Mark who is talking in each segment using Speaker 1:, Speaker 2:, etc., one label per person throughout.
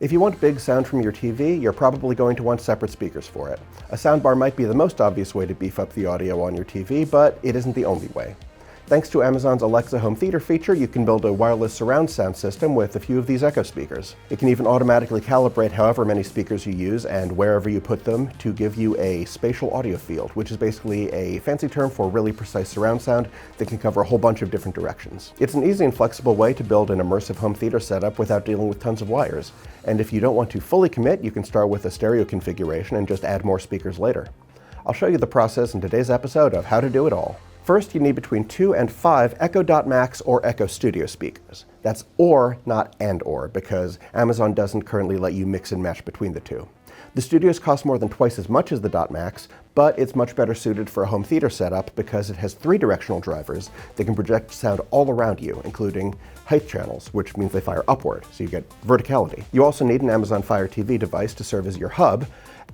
Speaker 1: If you want big sound from your TV, you're probably going to want separate speakers for it. A soundbar might be the most obvious way to beef up the audio on your TV, but it isn't the only way. Thanks to Amazon's Alexa Home Theater feature, you can build a wireless surround sound system with a few of these Echo speakers. It can even automatically calibrate however many speakers you use and wherever you put them to give you a spatial audio field, which is basically a fancy term for really precise surround sound that can cover a whole bunch of different directions. It's an easy and flexible way to build an immersive home theater setup without dealing with tons of wires. And if you don't want to fully commit, you can start with a stereo configuration and just add more speakers later. I'll show you the process in today's episode of how to do it all. First, you need between 2 and 5 Echo Dot Max or Echo Studio speakers. That's or, not and or, because Amazon doesn't currently let you mix and match between the two. The Studios cost more than twice as much as the Dot Max, but it's much better suited for a home theater setup because it has 3 directional drivers that can project sound all around you, including height channels, which means they fire upward, so you get verticality. You also need an Amazon Fire TV device to serve as your hub,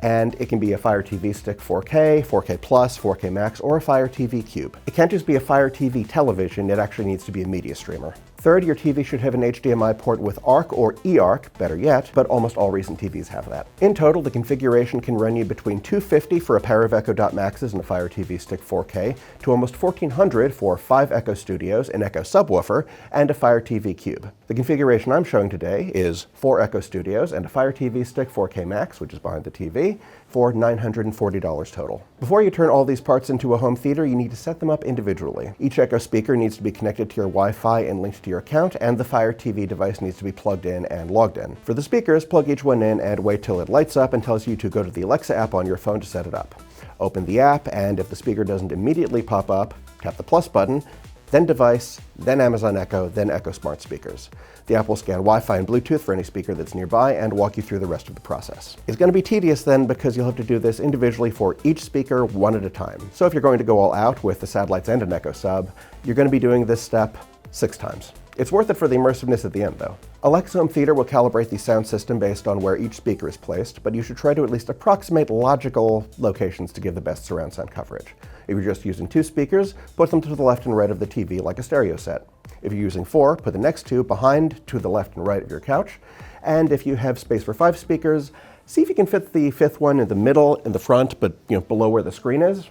Speaker 1: and it can be a Fire TV Stick 4K, 4K Plus, 4K Max, or a Fire TV Cube. It can't just be a Fire TV television, it actually needs to be a media streamer. Third, your TV should have an HDMI port with eARC or eARC, better yet, but almost all recent TVs have that. In total, the configuration can run you between $250 for a pair of Echo Dot Maxes and a Fire TV Stick 4K to almost $1,400 for 5 Echo Studios, an Echo subwoofer, and a Fire TV Cube. The configuration I'm showing today is 4 Echo Studios and a Fire TV Stick 4K Max, which is behind the TV, for $940 total. Before you turn all these parts into a home theater, you need to set them up individually. Each Echo speaker needs to be connected to your Wi-Fi and linked to your account, and the Fire TV device needs to be plugged in and logged in. For the speakers, plug each one in and wait till it lights up and tells you to go to the Alexa app on your phone to set it up. Open the app, and if the speaker doesn't immediately pop up, tap the plus button, then device, then Amazon Echo, then Echo Smart Speakers. The app will scan Wi-Fi and Bluetooth for any speaker that's nearby and walk you through the rest of the process. It's going to be tedious then because you'll have to do this individually for each speaker one at a time. So if you're going to go all out with the satellites and an Echo sub, you're going to be doing this step 6 times. It's worth it for the immersiveness at the end, though. Alexa Home Theater will calibrate the sound system based on where each speaker is placed, but you should try to at least approximate logical locations to give the best surround sound coverage. If you're just using 2 speakers, put them to the left and right of the TV like a stereo set. If you're using 4, put the next 2 behind, to the left and right of your couch. And if you have space for 5 speakers, see if you can fit the 5th one in the middle, in the front, but below where the screen is,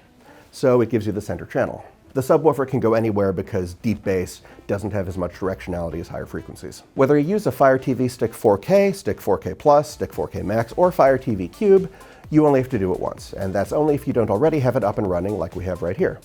Speaker 1: so it gives you the center channel. The subwoofer can go anywhere because deep bass doesn't have as much directionality as higher frequencies. Whether you use a Fire TV Stick 4K, Stick 4K Plus, Stick 4K Max, or Fire TV Cube, you only have to do it once, and that's only if you don't already have it up and running like we have right here.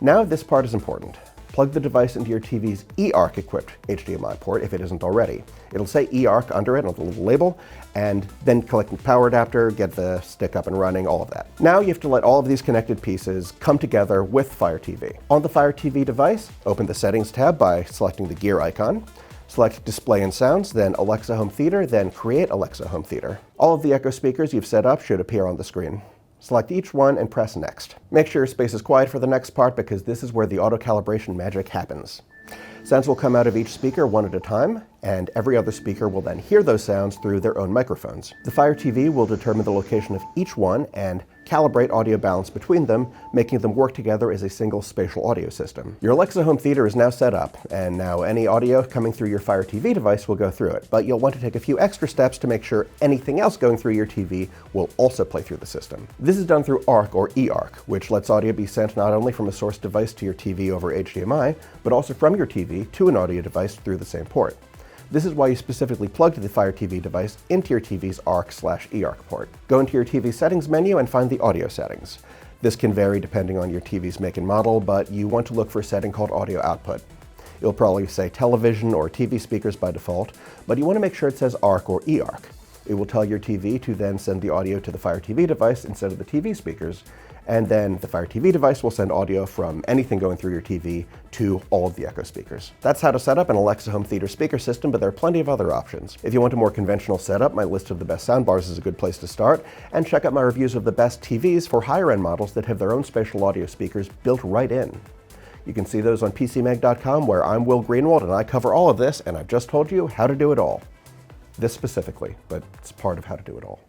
Speaker 1: Now this part is important. Plug the device into your TV's eARC-equipped HDMI port if it isn't already. It'll say eARC under it on the little label, and then collect the power adapter, get the stick up and running, all of that. Now you have to let all of these connected pieces come together with Fire TV. On the Fire TV device, open the Settings tab by selecting the gear icon. Select Display and Sounds, then Alexa Home Theater, then Create Alexa Home Theater. All of the Echo speakers you've set up should appear on the screen. Select each one and press Next. Make sure your space is quiet for the next part because this is where the auto-calibration magic happens. Sounds will come out of each speaker one at a time, and every other speaker will then hear those sounds through their own microphones. The Fire TV will determine the location of each one and calibrate audio balance between them, making them work together as a single spatial audio system. Your Alexa Home Theater is now set up, and now any audio coming through your Fire TV device will go through it, but you'll want to take a few extra steps to make sure anything else going through your TV will also play through the system. This is done through ARC or eARC, which lets audio be sent not only from a source device to your TV over HDMI, but also from your TV to an audio device through the same port. This is why you specifically plugged the Fire TV device into your TV's ARC/eARC port. Go into your TV settings menu and find the audio settings. This can vary depending on your TV's make and model, but you want to look for a setting called audio output. It'll probably say television or TV speakers by default, but you want to make sure it says ARC or eARC. It will tell your TV to then send the audio to the Fire TV device instead of the TV speakers, and then the Fire TV device will send audio from anything going through your TV to all of the Echo speakers. That's how to set up an Alexa Home Theater speaker system, but there are plenty of other options. If you want a more conventional setup, my list of the best soundbars is a good place to start, and check out my reviews of the best TVs for higher-end models that have their own spatial audio speakers built right in. You can see those on PCMag.com, where I'm Will Greenwald, and I cover all of this, and I've just told you how to do it all. This specifically, but it's part of how to do it all.